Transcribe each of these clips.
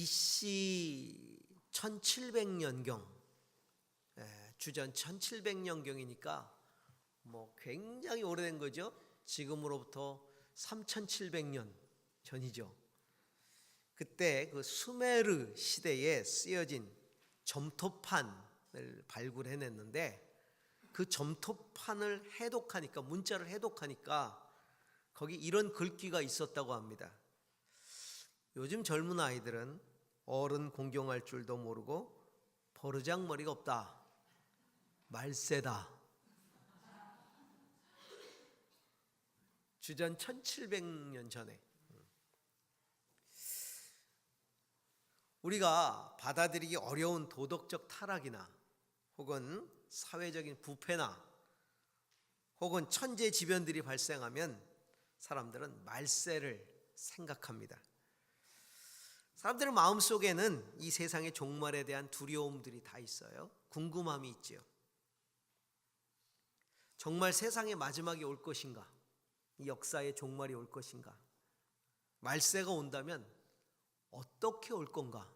BC 1700년경, 주전 1700년경이니까 굉장히 오래된 거죠. 지금으로부터 3700년 전이죠. 그때 그 수메르 시대에 쓰여진 점토판을 발굴해냈는데, 그 점토판을 해독하니까, 문자를 해독하니까 거기 이런 글귀가 있었다고 합니다. 요즘 젊은 아이들은 어른 공경할 줄도 모르고 버르장머리가 없다, 말세다. 주전 1700년 전에 우리가 받아들이기 어려운 도덕적 타락이나 혹은 사회적인 부패나 혹은 천재지변들이 발생하면 사람들은 말세를 생각합니다. 사람들의 마음속에는 이 세상의 종말에 대한 두려움들이 다 있어요. 궁금함이 있지요. 정말 세상의 마지막이 올 것인가? 이 역사의 종말이 올 것인가? 말세가 온다면 어떻게 올 건가?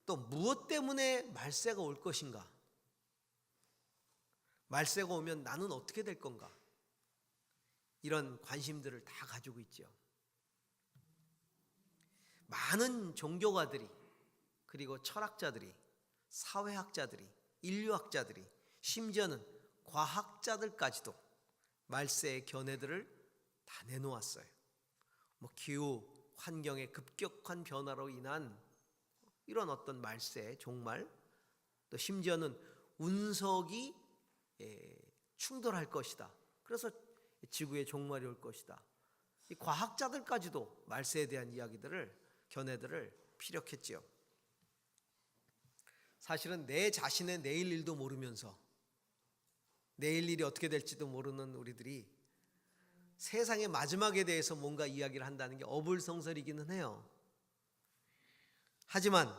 또 무엇 때문에 말세가 올 것인가? 말세가 오면 나는 어떻게 될 건가? 이런 관심들을 다 가지고 있죠. 많은 종교가들이, 그리고 철학자들이, 사회학자들이, 인류학자들이, 심지어는 과학자들까지도 말세의 견해들을 다 내놓았어요. 기후, 환경의 급격한 변화로 인한 이런 어떤 말세, 종말, 또 심지어는 운석이 충돌할 것이다. 그래서 지구의 종말이 올 것이다. 이 과학자들까지도 말세에 대한 이야기들을, 견해들을 피력했지요. 사실은 내 자신의 내일 일도 모르면서 내일 일이 어떻게 될지도 모르는 우리들이 세상의 마지막에 대해서 뭔가 이야기를 한다는 게 어불성설이기는 해요. 하지만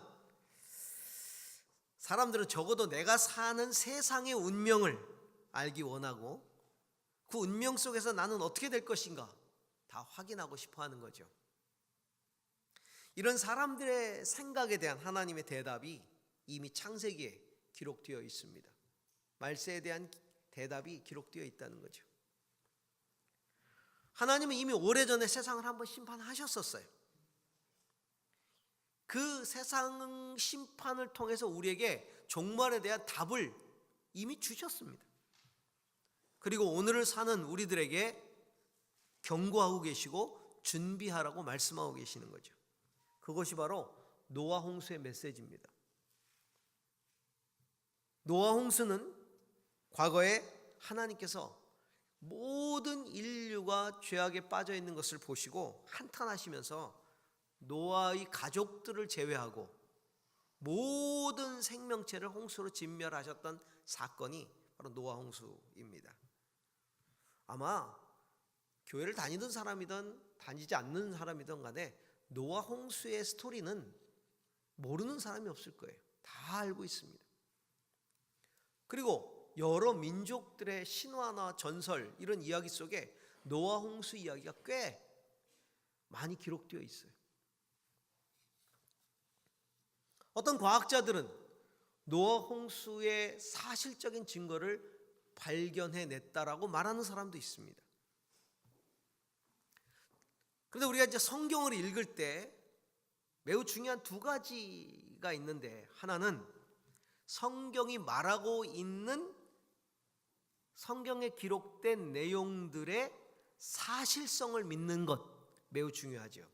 사람들은 적어도 내가 사는 세상의 운명을 알기 원하고, 그 운명 속에서 나는 어떻게 될 것인가 다 확인하고 싶어 하는 거죠. 이런 사람들의 생각에 대한 하나님의 대답이 이미 창세기에 기록되어 있습니다. 말세에 대한 대답이 기록되어 있다는 거죠. 하나님은 이미 오래전에 세상을 한번 심판하셨었어요. 그 세상 심판을 통해서 우리에게 종말에 대한 답을 이미 주셨습니다. 그리고 오늘을 사는 우리들에게 경고하고 계시고 준비하라고 말씀하고 계시는 거죠. 그것이 바로 노아 홍수의 메시지입니다. 노아 홍수는 과거에 하나님께서 모든 인류가 죄악에 빠져 있는 것을 보시고 한탄하시면서 노아의 가족들을 제외하고 모든 생명체를 홍수로 진멸하셨던 사건이 바로 노아 홍수입니다. 아마 교회를 다니던 사람이든 다니지 않는 사람이든 간에 노아 홍수의 스토리는 모르는 사람이 없을 거예요. 다 알고 있습니다. 그리고 여러 민족들의 신화나 전설, 이런 이야기 속에 노아 홍수 이야기가 꽤 많이 기록되어 있어요. 어떤 과학자들은 노아 홍수의 사실적인 증거를 발견해냈다라고 말하는 사람도 있습니다. 그런데 우리가 이제 성경을 읽을 때 매우 중요한 두 가지가 있는데, 하나는 성경이 말하고 있는 성경에 기록된 내용들의 사실성을 믿는 것, 매우 중요하죠.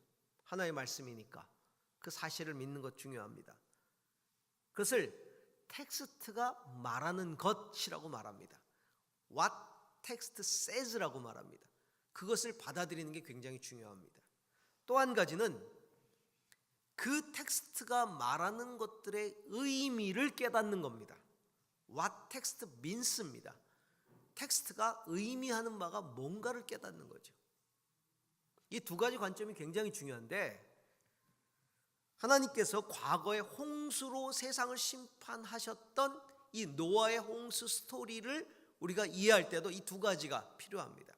하나의 말씀이니까 그 사실을 믿는 것 중요합니다. 그것을 텍스트가 말하는 것이라고 말합니다. What text says라고 말합니다. 그것을 받아들이는 게 굉장히 중요합니다. 또 한 가지는 그 텍스트가 말하는 것들의 의미를 깨닫는 겁니다. What text means입니다. 텍스트가 의미하는 바가 뭔가를 깨닫는 거죠. 이 두 가지 관점이 굉장히 중요한데, 하나님께서 과거에 홍수로 세상을 심판하셨던 이 노아의 홍수 스토리를 우리가 이해할 때도 이 두 가지가 필요합니다.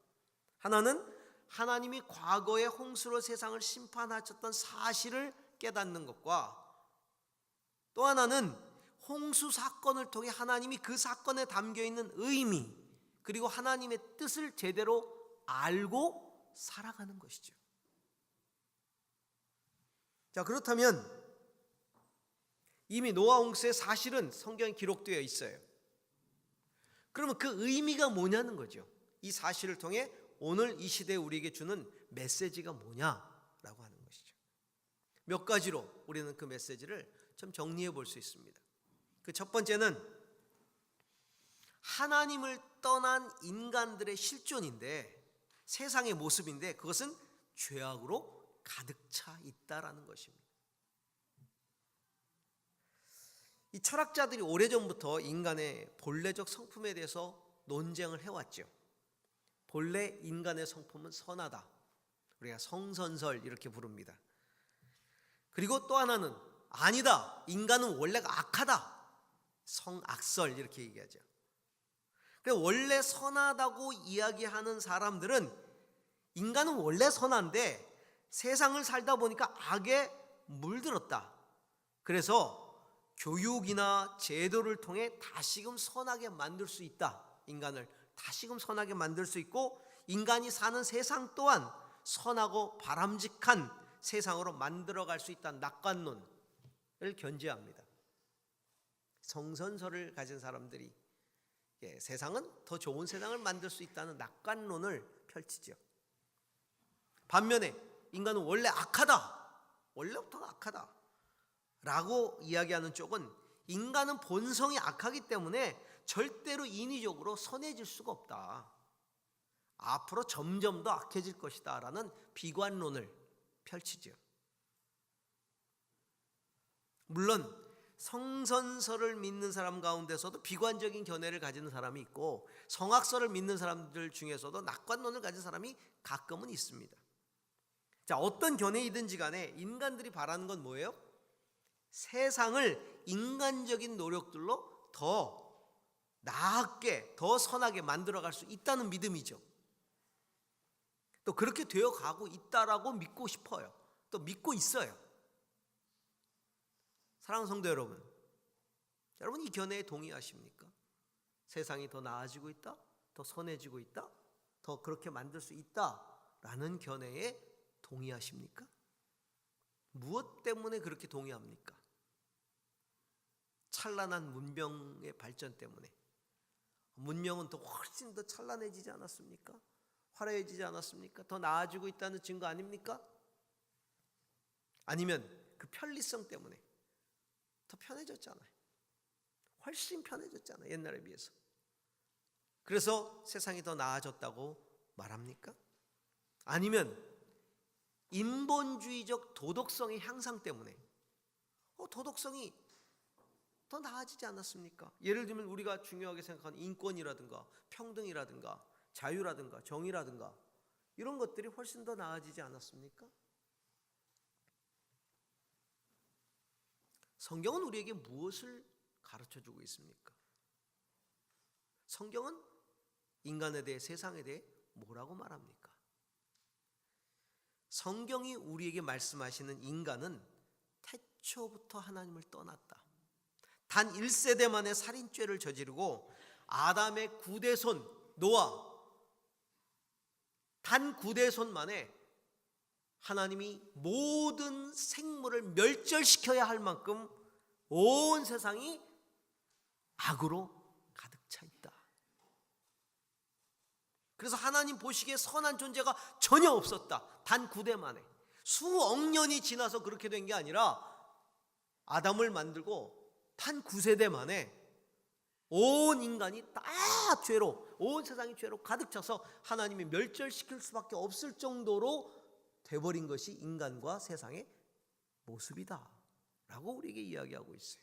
하나는 하나님이 과거에 홍수로 세상을 심판하셨던 사실을 깨닫는 것과, 또 하나는 홍수 사건을 통해 하나님이 그 사건에 담겨있는 의미, 그리고 하나님의 뜻을 제대로 알고 살아가는 것이죠. 자, 그렇다면 이미 노아 홍수의 사실은 성경에 기록되어 있어요. 그러면 그 의미가 뭐냐는 거죠. 이 사실을 통해 오늘 이 시대에 우리에게 주는 메시지가 뭐냐라고 하는 것이죠. 몇 가지로 우리는 그 메시지를 좀 정리해 볼 수 있습니다. 그 첫 번째는 하나님을 떠난 인간들의 실존인데, 세상의 모습인데, 그것은 죄악으로 가득 차 있다라는 것입니다. 이 철학자들이 오래전부터 인간의 본래적 성품에 대해서 논쟁을 해왔죠. 본래 인간의 성품은 선하다, 우리가 성선설 이렇게 부릅니다. 그리고 또 하나는 아니다, 인간은 원래가 악하다, 성악설 이렇게 얘기하죠. 원래 선하다고 이야기하는 사람들은 인간은 원래 선한데 세상을 살다 보니까 악에 물들었다, 그래서 교육이나 제도를 통해 다시금 선하게 만들 수 있다, 인간을 다시금 선하게 만들 수 있고, 인간이 사는 세상 또한 선하고 바람직한 세상으로 만들어갈 수 있다는 낙관론을 견지합니다. 성선설을 가진 사람들이 세상은 더 좋은 세상을 만들 수 있다는 낙관론을 펼치죠. 반면에 인간은 원래 악하다, 원래부터 악하다 라고 이야기하는 쪽은 인간은 본성이 악하기 때문에 절대로 인위적으로 선해질 수가 없다, 앞으로 점점 더 악해질 것이다 라는 비관론을 펼치죠. 물론 성선설을 믿는 사람 가운데서도 비관적인 견해를 가지는 사람이 있고, 성악설을 믿는 사람들 중에서도 낙관론을 가진 사람이 가끔은 있습니다. 자, 어떤 견해이든지 간에 인간들이 바라는 건 뭐예요? 세상을 인간적인 노력들로 더 나았게, 더 선하게 만들어갈 수 있다는 믿음이죠. 또 그렇게 되어가고 있다라고 믿고 싶어요. 또 믿고 있어요. 사랑하는 성도 여러분, 여러분 이 견해에 동의하십니까? 세상이 더 나아지고 있다, 더 선해지고 있다, 더 그렇게 만들 수 있다라는 견해에 동의하십니까? 무엇 때문에 그렇게 동의합니까? 찬란한 문명의 발전 때문에. 문명은 더 훨씬 더 찬란해지지 않았습니까? 화려해지지 않았습니까? 더 나아지고 있다는 증거 아닙니까? 아니면 그 편리성 때문에 더 편해졌잖아요. 훨씬 편해졌잖아요, 옛날에 비해서. 그래서 세상이 더 나아졌다고 말합니까? 아니면 인본주의적 도덕성의 향상 때문에 도덕성이 더 나아지지 않았습니까? 예를 들면 우리가 중요하게 생각하는 인권이라든가 평등이라든가 자유라든가 정의라든가 이런 것들이 훨씬 더 나아지지 않았습니까? 성경은 우리에게 무엇을 가르쳐주고 있습니까? 성경은 인간에 대해, 세상에 대해 뭐라고 말합니까? 성경이 우리에게 말씀하시는 인간은 태초부터 하나님을 떠났다. 단 1세대 만에 살인죄를 저지르고 아담의 9대손 노아, 단 9대손 만에 하나님이 모든 생물을 멸절시켜야 할 만큼 온 세상이 악으로 가득 차 있다. 그래서 하나님 보시기에 선한 존재가 전혀 없었다. 단 9대 만에. 수억 년이 지나서 그렇게 된 게 아니라 아담을 만들고 단 9세대 만에 온 인간이 다 죄로, 온 세상이 죄로 가득 차서 하나님이 멸절시킬 수밖에 없을 정도로 돼버린 것이 인간과 세상의 모습이다 라고 우리에게 이야기하고 있어요.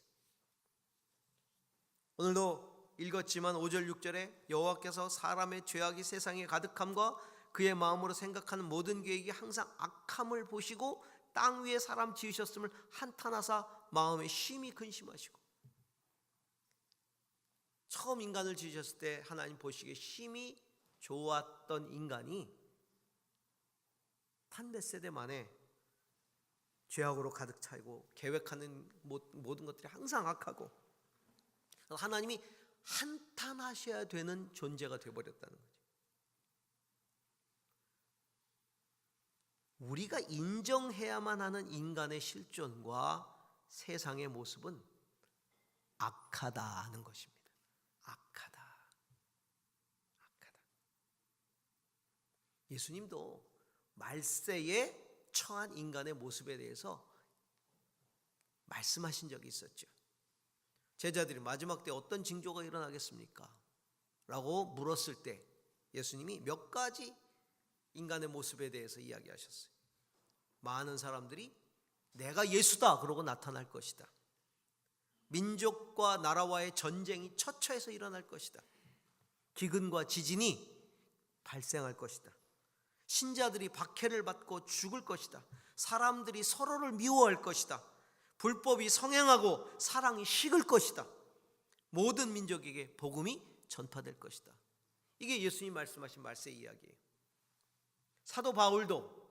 오늘도 읽었지만 5절 6절에 여호와께서 사람의 죄악이 세상에 가득함과 그의 마음으로 생각하는 모든 계획이 항상 악함을 보시고 땅 위에 사람 지으셨음을 한탄하사 마음에 심히 근심하시고. 처음 인간을 지으셨을 때 하나님 보시기에 심히 좋았던 인간이 한 몇 세대 만에 죄악으로 가득 차고 계획하는 모든 것들이 항상 악하고 하나님이 한탄하셔야 되는 존재가 되어버렸다는 거죠. 우리가 인정해야만 하는 인간의 실존과 세상의 모습은 악하다는 것입니다. 악하다. 예수님도 말세에 처한 인간의 모습에 대해서 말씀하신 적이 있었죠. 제자들이 마지막 때 어떤 징조가 일어나겠습니까? 라고 물었을 때 예수님이 몇 가지 인간의 모습에 대해서 이야기하셨어요. 많은 사람들이 내가 예수다 그러고 나타날 것이다. 민족과 나라와의 전쟁이 처처해서 일어날 것이다. 기근과 지진이 발생할 것이다. 신자들이 박해를 받고 죽을 것이다. 사람들이 서로를 미워할 것이다. 불법이 성행하고 사랑이 식을 것이다. 모든 민족에게 복음이 전파될 것이다. 이게 예수님 말씀하신 말세의 이야기예요. 사도 바울도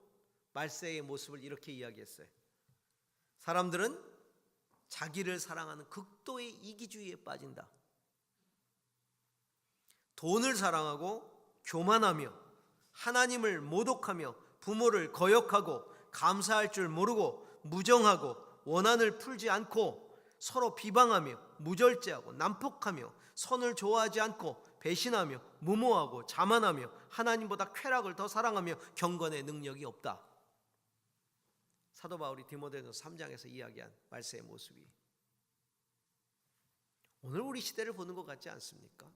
말세의 모습을 이렇게 이야기했어요. 사람들은 자기를 사랑하는 극도의 이기주의에 빠진다. 돈을 사랑하고 교만하며 하나님을 모독하며 부모를 거역하고 감사할 줄 모르고 무정하고 원한을 풀지 않고 서로 비방하며 무절제하고 난폭하며 선을 좋아하지 않고 배신하며 무모하고 자만하며 하나님보다 쾌락을 더 사랑하며 경건의 능력이 없다. 사도 바울이 디모데전서 3장에서 이야기한 말세의 모습이 오늘 우리 시대를 보는 것 같지 않습니까?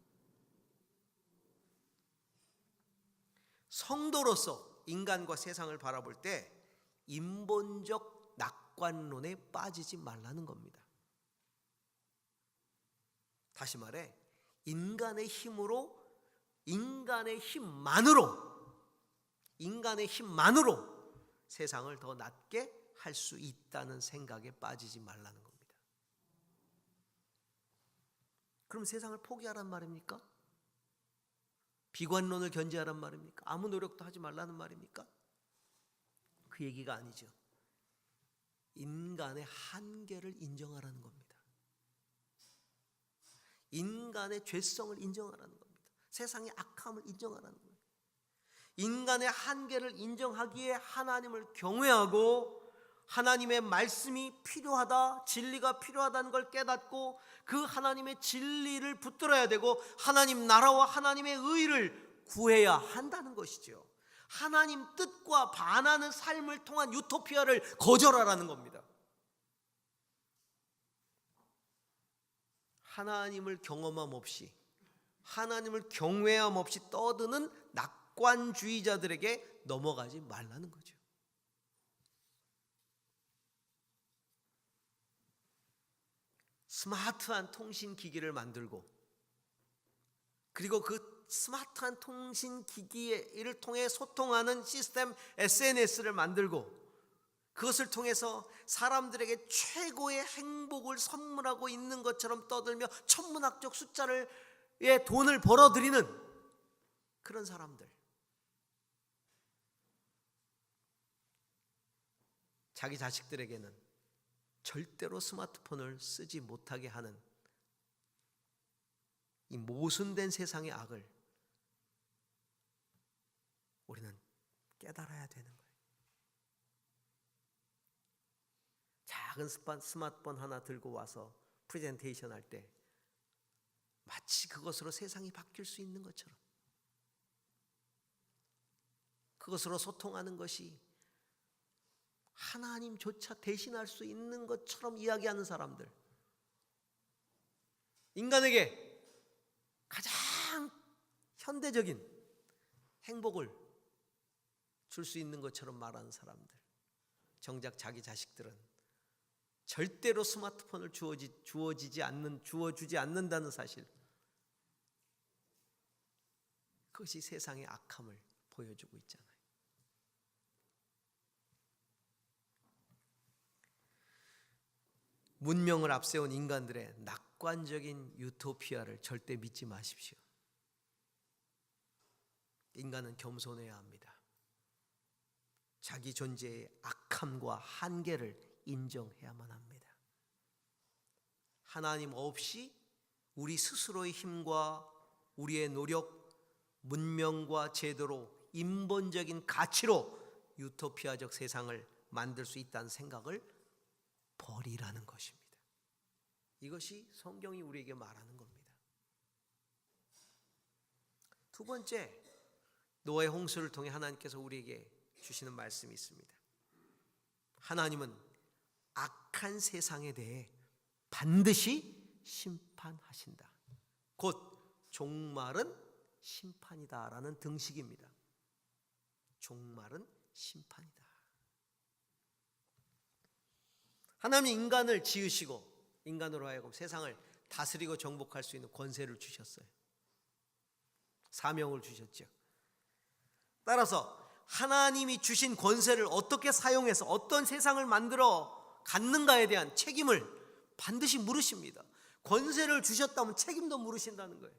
성도로서 인간과 세상을 바라볼 때 인본적 낙관론에 빠지지 말라는 겁니다. 다시 말해 인간의 힘만으로 세상을 더 낫게 할 수 있다는 생각에 빠지지 말라는 겁니다. 그럼 세상을 포기하란 말입니까? 비관론을 견제하란 말입니까? 아무 노력도 하지 말라는 말입니까? 그 얘기가 아니죠. 인간의 한계를 인정하라는 겁니다. 인간의 죄성을 인정하라는 겁니다. 세상의 악함을 인정하라는 겁니다. 인간의 한계를 인정하기에 하나님을 경외하고 하나님의 말씀이 필요하다, 진리가 필요하다는 걸 깨닫고 그 하나님의 진리를 붙들어야 되고 하나님 나라와 하나님의 의를 구해야 한다는 것이죠. 하나님 뜻과 반하는 삶을 통한 유토피아를 거절하라는 겁니다. 하나님을 경험함 없이 하나님을 경외함 없이 떠드는 낙관주의자들에게 넘어가지 말라는 거죠. 스마트한 통신기기를 만들고 그리고 그 스마트한 통신기기를 통해 소통하는 시스템 SNS를 만들고 그것을 통해서 사람들에게 최고의 행복을 선물하고 있는 것처럼 떠들며 천문학적 숫자에 돈을 벌어들이는 그런 사람들, 자기 자식들에게는 절대로 스마트폰을 쓰지 못하게 하는 이 모순된 세상의 악을 우리는 깨달아야 되는 거예요. 작은 스마트폰 하나 들고 와서 프레젠테이션 할 때 마치 그것으로 세상이 바뀔 수 있는 것처럼, 그것으로 소통하는 것이 하나님조차 대신할 수 있는 것처럼 이야기하는 사람들, 인간에게 가장 현대적인 행복을 줄 수 있는 것처럼 말하는 사람들, 정작 자기 자식들은 절대로 스마트폰을 주어주지 않는다는 사실, 그것이 세상의 악함을 보여주고 있잖아요. 문명을 앞세운 인간들의 낙관적인 유토피아를 절대 믿지 마십시오. 인간은 겸손해야 합니다. 자기 존재의 악함과 한계를 인정해야만 합니다. 하나님 없이 우리 스스로의 힘과 우리의 노력, 문명과 제도로 인본적인 가치로 유토피아적 세상을 만들 수 있다는 생각을 버리라는 것입니다. 이것이 성경이 우리에게 말하는 겁니다. 두 번째, 노아의 홍수를 통해 하나님께서 우리에게 주시는 말씀이 있습니다. 하나님은 악한 세상에 대해 반드시 심판하신다. 곧 종말은 심판이다라는 등식입니다. 종말은 심판이다. 하나님이 인간을 지으시고 인간으로 하여금 세상을 다스리고 정복할 수 있는 권세를 주셨어요. 사명을 주셨죠. 따라서 하나님이 주신 권세를 어떻게 사용해서 어떤 세상을 만들어 갔는가에 대한 책임을 반드시 물으십니다. 권세를 주셨다면 책임도 물으신다는 거예요.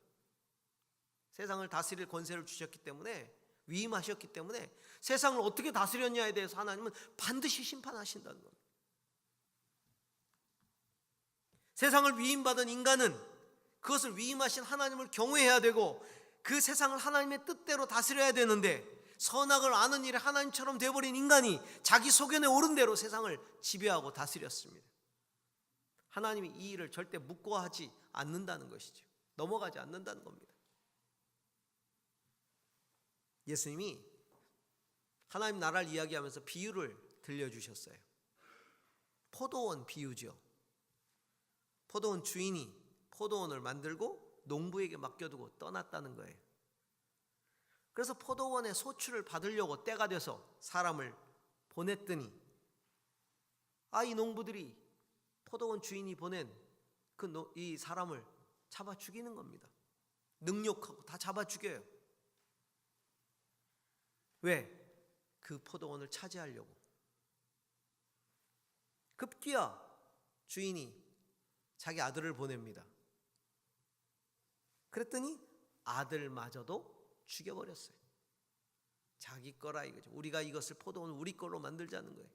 세상을 다스릴 권세를 주셨기 때문에, 위임하셨기 때문에 세상을 어떻게 다스렸냐에 대해서 하나님은 반드시 심판하신다는 겁니다. 세상을 위임받은 인간은 그것을 위임하신 하나님을 경외해야 되고 그 세상을 하나님의 뜻대로 다스려야 되는데, 선악을 아는 일에 하나님처럼 되어버린 인간이 자기 소견에 오른 대로 세상을 지배하고 다스렸습니다. 하나님이 이 일을 절대 묵고하지 않는다는 것이죠. 넘어가지 않는다는 겁니다. 예수님이 하나님 나라를 이야기하면서 비유를 들려주셨어요. 포도원 비유죠. 포도원 주인이 포도원을 만들고 농부에게 맡겨두고 떠났다는 거예요. 그래서 포도원의 소출을 받으려고 때가 돼서 사람을 보냈더니 이 농부들이 포도원 주인이 보낸 이 사람을 잡아 죽이는 겁니다. 능욕하고 다 잡아 죽여요. 왜? 그 포도원을 차지하려고. 급기야 주인이 자기 아들을 보냅니다. 그랬더니 아들마저도 죽여버렸어요. 자기 거라 이거죠. 우리가 이것을 포도원을 우리 걸로 만들자는 거예요.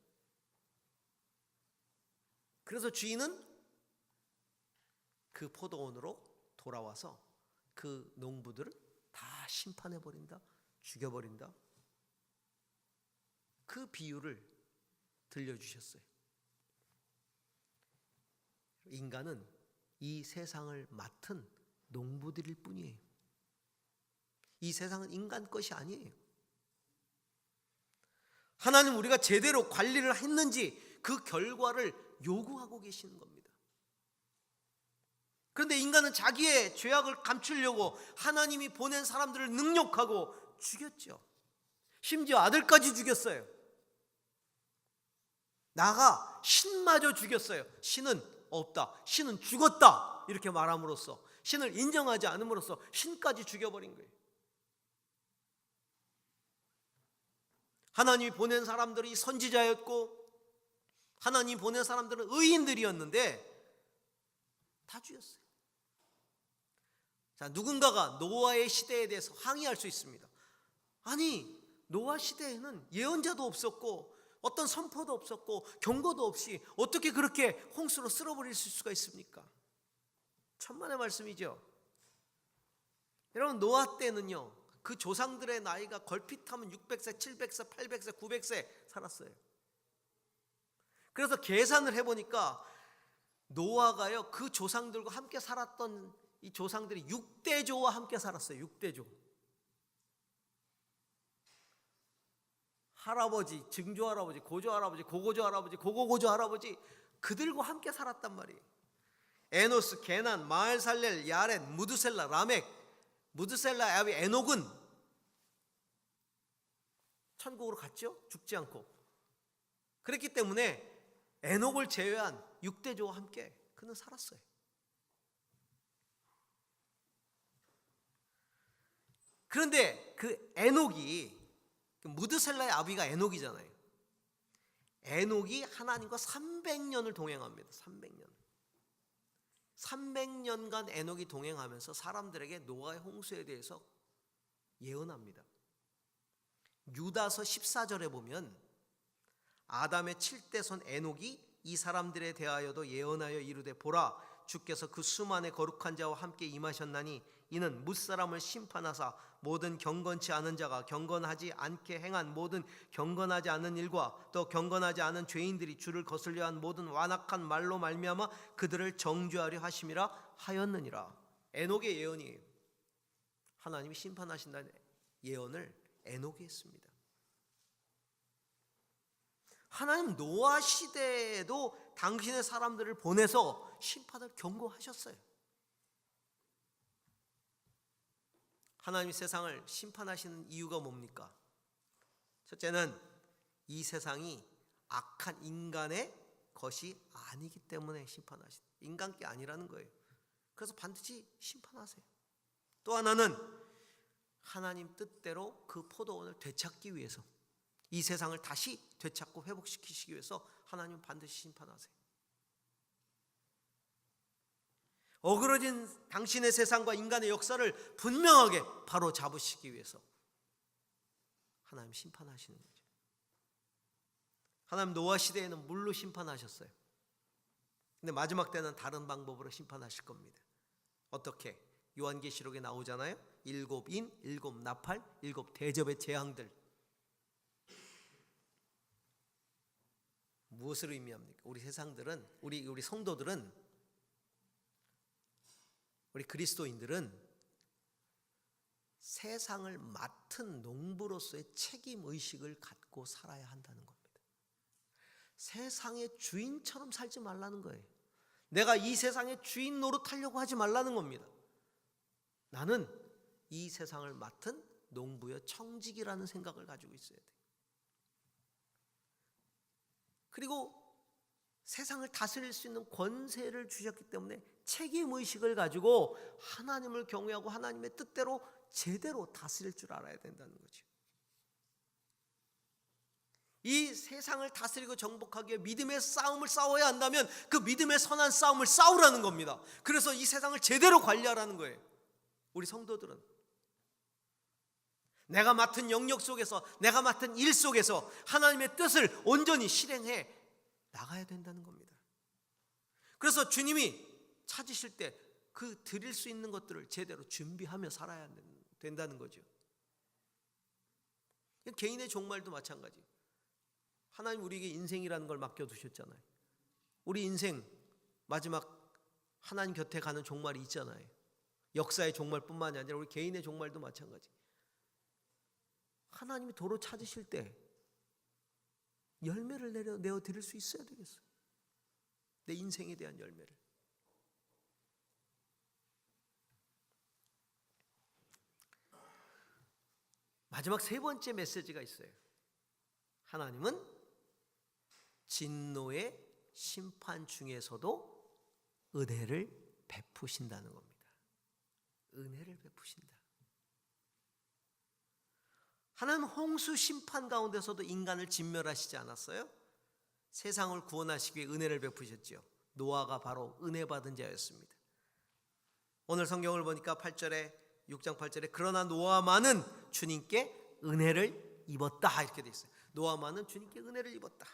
그래서 주인은 그 포도원으로 돌아와서 그 농부들을 다 심판해버린다, 죽여버린다. 그 비유를 들려주셨어요. 인간은 이 세상을 맡은 농부들일 뿐이에요. 이 세상은 인간 것이 아니에요. 하나님 우리가 제대로 관리를 했는지 그 결과를 요구하고 계시는 겁니다. 그런데 인간은 자기의 죄악을 감추려고 하나님이 보낸 사람들을 능욕하고 죽였죠. 심지어 아들까지 죽였어요. 나가 신마저 죽였어요. 신은 없다, 신은 죽었다 이렇게 말함으로써, 신을 인정하지 않음으로써 신까지 죽여버린 거예요. 하나님이 보낸 사람들이 선지자였고 하나님이 보낸 사람들은 의인들이었는데 다 죽였어요. 자, 누군가가 노아의 시대에 대해서 항의할 수 있습니다. 아니, 노아 시대에는 예언자도 없었고 어떤 선포도 없었고 경고도 없이 어떻게 그렇게 홍수로 쓸어버릴 수가 있습니까? 천만의 말씀이죠. 여러분, 노아 때는요, 그 조상들의 나이가 걸핏하면 600세, 700세, 800세, 900세 살았어요. 그래서 계산을 해보니까 노아가요, 그 조상들과 함께 살았던 이 조상들이 6대조와 함께 살았어요. 6대조. 할아버지, 증조할아버지, 고조할아버지, 고고조할아버지, 고고고조할아버지, 그들과 함께 살았단 말이에요. 에노스, 게난, 마을살렐, 야렛, 무드셀라, 라멕, 무드셀라의 아비 에녹은 천국으로 갔죠. 죽지 않고. 그랬기 때문에 에녹을 제외한 6대조와 함께 그는 살았어요. 그런데 그 에녹이, 무드셀라의 아비가 에녹이잖아요. 에녹이 하나님과 300년을 동행합니다. 300년. 300년간 에녹이 동행하면서 사람들에게 노아의 홍수에 대해서 예언합니다. 유다서 14절에 보면 아담의 7대 손 에녹이 이 사람들에 대하여도 예언하여 이르되 보라 주께서 그 수만의 거룩한 자와 함께 임하셨나니 이는 뭇사람을 심판하사 모든 경건치 않은 자가 경건하지 않게 행한 모든 경건하지 않은 일과 또 경건하지 않은 죄인들이 주를 거슬려 한 모든 완악한 말로 말미암아 그들을 정죄하려 하심이라 하였느니라. 에녹의 예언이에요. 하나님이 심판하신다는 예언을 에녹이 했습니다. 하나님 노아 시대에도 당신의 사람들을 보내서 심판을 경고하셨어요. 하나님이 세상을 심판하시는 이유가 뭡니까? 첫째는 이 세상이 악한 인간의 것이 아니기 때문에 심판하신, 인간 게 아니라는 거예요. 그래서 반드시 심판하세요. 또 하나는 하나님 뜻대로 그 포도원을 되찾기 위해서, 이 세상을 다시 되찾고 회복시키시기 위해서 하나님은 반드시 심판하세요. 어그러진 당신의 세상과 인간의 역사를 분명하게 바로 잡으시기 위해서 하나님 심판하시는 거죠. 하나님 노아 시대에는 물로 심판하셨어요. 근데 마지막 때는 다른 방법으로 심판하실 겁니다. 어떻게? 요한계시록에 나오잖아요. 7인, 7나팔, 7대접의 재앙들. 무엇을 의미합니까? 우리 세상들은, 우리 성도들은, 우리 그리스도인들은 세상을 맡은 농부로서의 책임 의식을 갖고 살아야 한다는 겁니다. 세상의 주인처럼 살지 말라는 거예요. 내가 이 세상의 주인 노릇하려고 하지 말라는 겁니다. 나는 이 세상을 맡은 농부여 청직이라는 생각을 가지고 있어야 돼요. 그리고 세상을 다스릴 수 있는 권세를 주셨기 때문에 책임의식을 가지고 하나님을 경외하고 하나님의 뜻대로 제대로 다스릴 줄 알아야 된다는 거죠. 이 세상을 다스리고 정복하기 위해 믿음의 싸움을 싸워야 한다면 그 믿음의 선한 싸움을 싸우라는 겁니다. 그래서 이 세상을 제대로 관리하라는 거예요. 우리 성도들은 내가 맡은 영역 속에서, 내가 맡은 일 속에서 하나님의 뜻을 온전히 실행해 나가야 된다는 겁니다. 그래서 주님이 찾으실 때 그 드릴 수 있는 것들을 제대로 준비하며 살아야 된다는 거죠. 개인의 종말도 마찬가지. 하나님 우리에게 인생이라는 걸 맡겨두셨잖아요. 우리 인생 마지막 하나님 곁에 가는 종말이 있잖아요. 역사의 종말뿐만이 아니라 우리 개인의 종말도 마찬가지. 하나님이 도로 찾으실 때 열매를 내어 드릴 수 있어야 되겠어요. 내 인생에 대한 열매를. 마지막 세 번째 메시지가 있어요. 하나님은 진노의 심판 중에서도 은혜를 베푸신다는 겁니다. 은혜를 베푸신다. 하나님 홍수 심판 가운데서도 인간을 진멸하시지 않았어요? 세상을 구원하시기 위해 은혜를 베푸셨죠. 노아가 바로 은혜 받은 자였습니다. 오늘 성경을 보니까 8절에 6장 8절에 그러나 노아만은 주님께 은혜를 입었다 이렇게 돼 있어요. 노아만은 주님께 은혜를 입었다.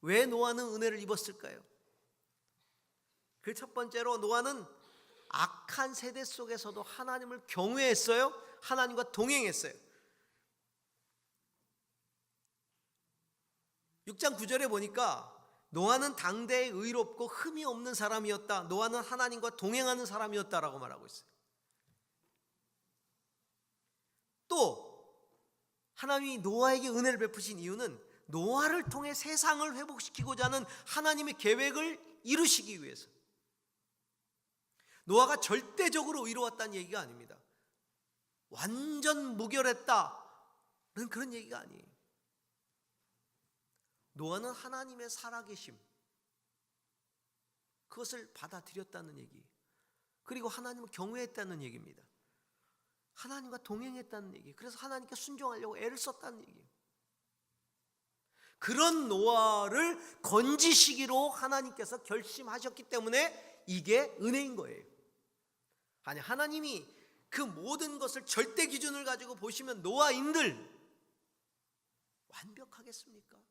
왜 노아는 은혜를 입었을까요? 그 첫 번째로 노아는 악한 세대 속에서도 하나님을 경외했어요. 하나님과 동행했어요. 6장 9절에 보니까 노아는 당대에 의롭고 흠이 없는 사람이었다. 노아는 하나님과 동행하는 사람이었다라고 말하고 있어요. 또 하나님이 노아에게 은혜를 베푸신 이유는 노아를 통해 세상을 회복시키고자 하는 하나님의 계획을 이루시기 위해서. 노아가 절대적으로 의로웠다는 얘기가 아닙니다. 완전 무결했다는 그런 얘기가 아니에요. 노아는 하나님의 살아계심, 그것을 받아들였다는 얘기, 그리고 하나님을 경외했다는 얘기입니다. 하나님과 동행했다는 얘기, 그래서 하나님께 순종하려고 애를 썼다는 얘기예요. 그런 노아를 건지시기로 하나님께서 결심하셨기 때문에 이게 은혜인 거예요. 아니, 하나님이 그 모든 것을 절대 기준을 가지고 보시면 노아인들 완벽하겠습니까?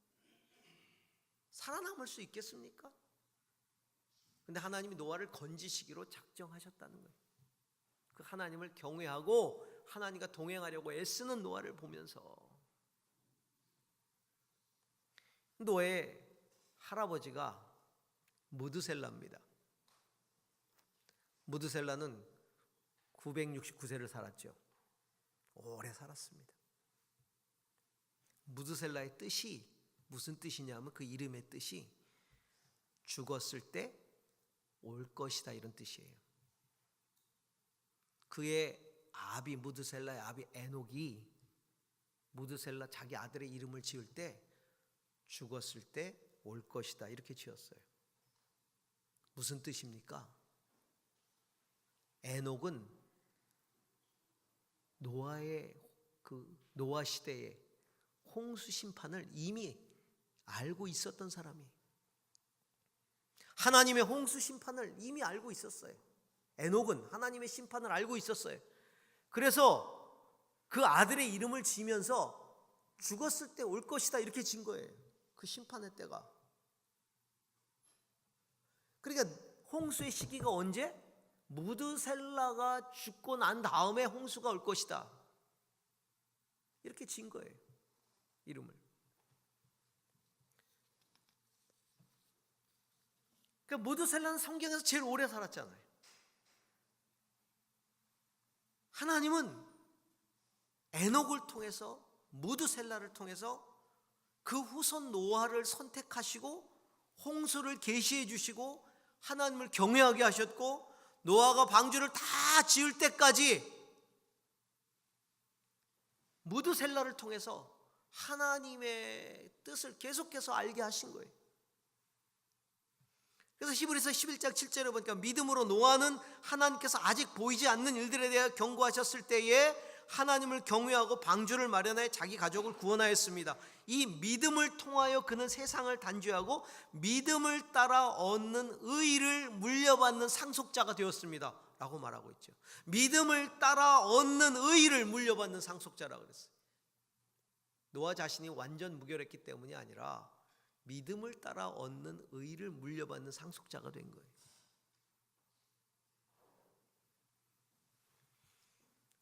살아남을 수 있겠습니까? 근데 하나님이 노아를 건지시기로 작정하셨다는 거예요. 그 하나님을 경외하고 하나님과 동행하려고 애쓰는 노아를 보면서 노아의 할아버지가 무드셀라입니다. 무드셀라는 969세를 살았죠. 오래 살았습니다. 무드셀라의 뜻이 무슨 뜻이냐면 그 이름의 뜻이 죽었을 때 올 것이다 이런 뜻이에요. 그의 아비 무드셀라의 아비 에녹이 무드셀라 자기 아들의 이름을 지을 때 죽었을 때 올 것이다 이렇게 지었어요. 무슨 뜻입니까? 에녹은 노아의 노아 시대에 홍수 심판을 이미 알고 있었던 사람이에요. 하나님의 홍수 심판을 이미 알고 있었어요. 에녹은 하나님의 심판을 알고 있었어요. 그래서 그 아들의 이름을 지면서 죽었을 때 올 것이다 이렇게 진 거예요. 그 심판의 때가. 그러니까 홍수의 시기가 언제? 무드셀라가 죽고 난 다음에 홍수가 올 것이다 이렇게 진 거예요, 이름을. 그러니까 무드셀라는 성경에서 제일 오래 살았잖아요. 하나님은 에녹을 통해서 무드셀라를 통해서 그 후손 노아를 선택하시고 홍수를 계시해 주시고 하나님을 경외하게 하셨고 노아가 방주를 다 지을 때까지 무드셀라를 통해서 하나님의 뜻을 계속해서 알게 하신 거예요. 그래서 히브리서 11장 7절에 보니까 믿음으로 노아는 하나님께서 아직 보이지 않는 일들에 대해 경고하셨을 때에 하나님을 경외하고 방주를 마련해 자기 가족을 구원하였습니다. 이 믿음을 통하여 그는 세상을 단죄하고 믿음을 따라 얻는 의를 물려받는 상속자가 되었습니다 라고 말하고 있죠. 믿음을 따라 얻는 의를 물려받는 상속자라고 그랬어요. 노아 자신이 완전 무결했기 때문이 아니라 믿음을 따라 얻는 의를 물려받는 상속자가 된 거예요.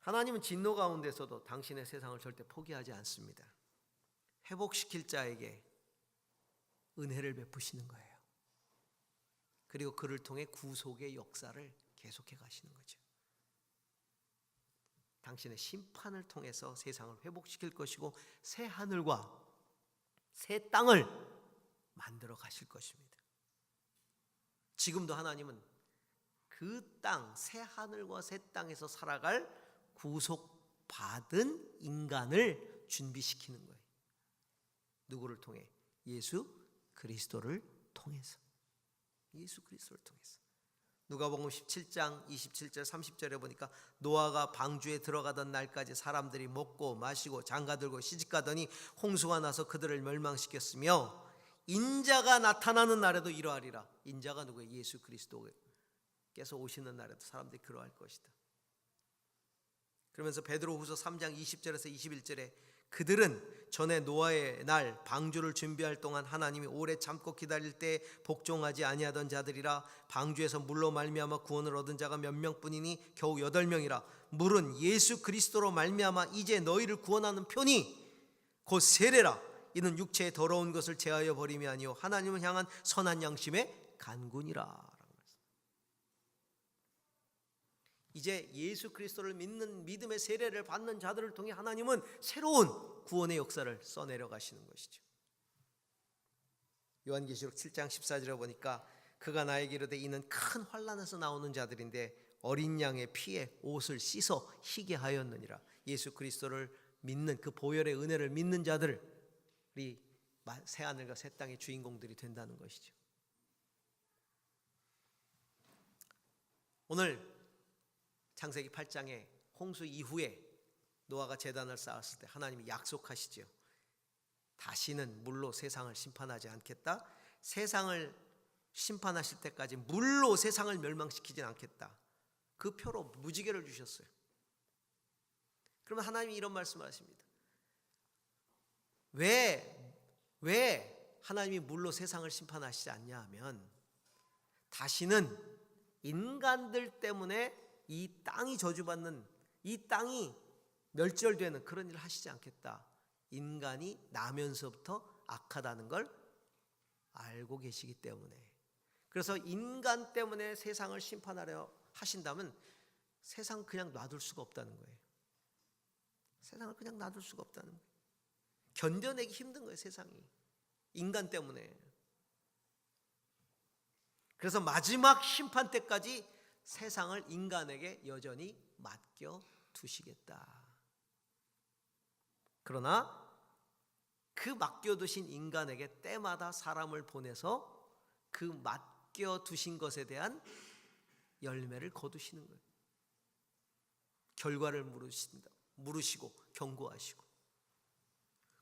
하나님은 진노 가운데서도 당신의 세상을 절대 포기하지 않습니다. 회복시킬 자에게 은혜를 베푸시는 거예요. 그리고 그를 통해 구속의 역사를 계속해 가시는 거죠. 당신의 심판을 통해서 세상을 회복시킬 것이고 새 하늘과 새 땅을 만들어 가실 것입니다. 지금도 하나님은 그 땅, 새 하늘과 새 땅에서 살아갈 구속받은 인간을 준비시키는 거예요. 누구를 통해? 예수 그리스도를 통해서. 예수 그리스도를 통해서. 누가복음 17장 27절 30절에 보니까 노아가 방주에 들어가던 날까지 사람들이 먹고 마시고 장가들고 시집가더니 홍수가 나서 그들을 멸망시켰으며 인자가 나타나는 날에도 이러하리라. 인자가 누구예요? 예수 그리스도께서 오시는 날에도 사람들이 그러할 것이다. 그러면서 베드로후서 3장 20절에서 21절에 그들은 전에 노아의 날 방주를 준비할 동안 하나님이 오래 참고 기다릴 때 복종하지 아니하던 자들이라. 방주에서 물로 말미암아 구원을 얻은 자가 몇 명뿐이니 겨우 8명이라. 물은 예수 그리스도로 말미암아 이제 너희를 구원하는 편이 곧 세례라. 이는 육체의 더러운 것을 제하여 버림이 아니요 하나님을 향한 선한 양심의 간군이라. 이제 예수 그리스도를 믿는 믿음의 세례를 받는 자들을 통해 하나님은 새로운 구원의 역사를 써내려 가시는 것이죠. 요한계시록 7장 14절에 보니까 그가 나에게 이르되 이는 큰 환난에서 나오는 자들인데 어린 양의 피에 옷을 씻어 희게 하였느니라. 예수 그리스도를 믿는 그 보혈의 은혜를 믿는 자들이 새하늘과 새 땅의 주인공들이 된다는 것이죠. 오늘 창세기 8장에 홍수 이후에 노아가 제단을 쌓았을 때 하나님이 약속하시죠. 다시는 물로 세상을 심판하지 않겠다. 세상을 심판하실 때까지 물로 세상을 멸망시키진 않겠다. 그 표로 무지개를 주셨어요. 그러면 하나님이 이런 말씀을 하십니다. 왜 하나님이 물로 세상을 심판하시지 않냐 하면 다시는 인간들 때문에 이 땅이 저주받는, 이 땅이 멸절되는 그런 일을 하시지 않겠다. 인간이 나면서부터 악하다는 걸 알고 계시기 때문에. 그래서 인간 때문에 세상을 심판하려 하신다면 세상 그냥 놔둘 수가 없다는 거예요. 세상을 그냥 놔둘 수가 없다는 거예요. 견뎌내기 힘든 거예요, 세상이. 인간 때문에. 그래서 마지막 심판 때까지 세상을 인간에게 여전히 맡겨 두시겠다. 그러나 그 맡겨두신 인간에게 때마다 사람을 보내서 그 맡겨두신 것에 대한 열매를 거두시는 거예요. 결과를 물으시고 경고하시고.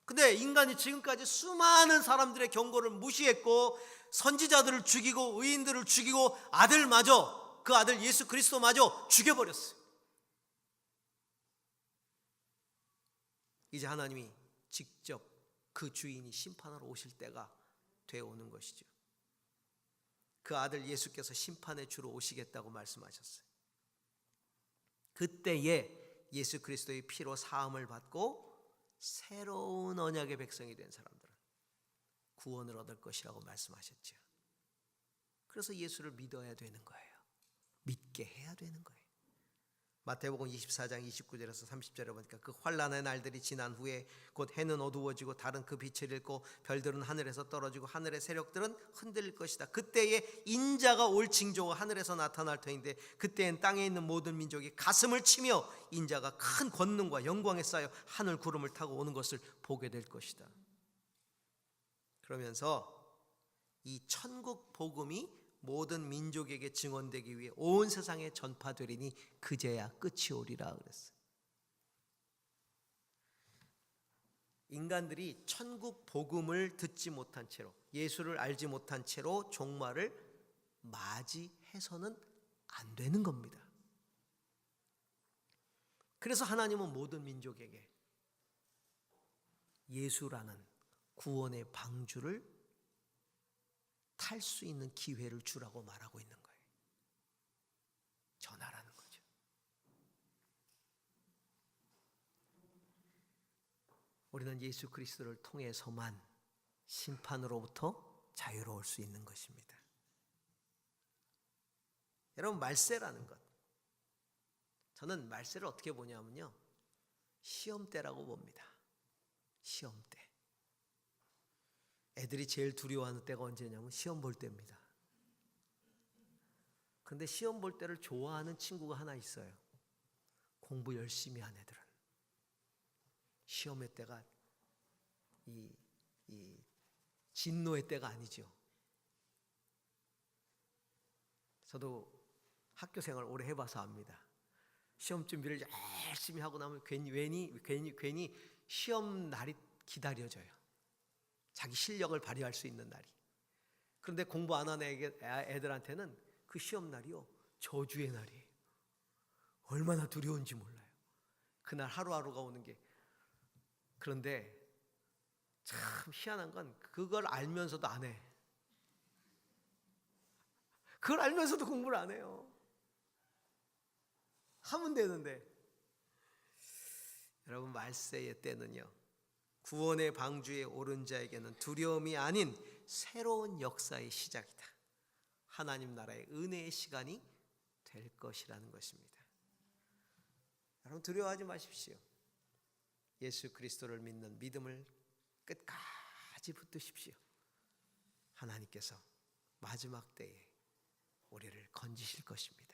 근데 인간이 지금까지 수많은 사람들의 경고를 무시했고 선지자들을 죽이고 의인들을 죽이고 아들마저, 그 아들 예수 그리스도마저 죽여버렸어요. 이제 하나님이 직접 그 주인이 심판하러 오실 때가 되어오는 것이죠. 그 아들 예수께서 심판의 주로 오시겠다고 말씀하셨어요. 그때에 예수 그리스도의 피로 사함을 받고 새로운 언약의 백성이 된 사람들은 구원을 얻을 것이라고 말씀하셨죠. 그래서 예수를 믿어야 되는 거예요. 믿게 해야 되는 거예요. 마태복음 24장 29절에서 30절에 보니까 그 환난의 날들이 지난 후에 곧 해는 어두워지고 달은 그 빛을 잃고 별들은 하늘에서 떨어지고 하늘의 세력들은 흔들릴 것이다. 그때에 인자가 올 징조가 하늘에서 나타날 터인데 그때엔 땅에 있는 모든 민족이 가슴을 치며 인자가 큰 권능과 영광에 쌓여 하늘 구름을 타고 오는 것을 보게 될 것이다. 그러면서 이 천국 복음이 모든 민족에게 증언되기 위해 온 세상에 전파되리니 그제야 끝이 오리라 그랬어요. 인간들이 천국 복음을 듣지 못한 채로, 예수를 알지 못한 채로 종말을 맞이해서는 안 되는 겁니다. 그래서 하나님은 모든 민족에게 예수라는 구원의 방주를 탈 수 있는 기회를 주라고 말하고 있는 거예요. 전하라는 거죠. 우리는 예수 그리스도를 통해서만 심판으로부터 자유로울 수 있는 것입니다. 여러분, 말세라는 것, 저는 말세를 어떻게 보냐면요, 시험 때라고 봅니다. 시험 때. 애들이 제일 두려워하는 때가 언제냐면 시험 볼 때입니다. 그런데 시험 볼 때를 좋아하는 친구가 하나 있어요. 공부 열심히 한 애들은. 시험의 때가 이 진노의 때가 아니죠. 저도 학교 생활 오래 해봐서 압니다. 시험 준비를 열심히 하고 나면 괜히 시험 날이 기다려져요. 자기 실력을 발휘할 수 있는 날이. 그런데 공부 안 하는 애들한테는 그 시험 날이요, 저주의 날이에요. 얼마나 두려운지 몰라요. 그날 하루하루가 오는 게. 그런데 참 희한한 건 그걸 알면서도 안 해. 그걸 알면서도 공부를 안 해요. 하면 되는데. 여러분, 말세의 때는요, 구원의 방주에 오른 자에게는 두려움이 아닌 새로운 역사의 시작이다. 하나님 나라의 은혜의 시간이 될 것이라는 것입니다. 여러분, 두려워하지 마십시오. 예수 그리스도를 믿는 믿음을 끝까지 붙드십시오. 하나님께서 마지막 때에 우리를 건지실 것입니다.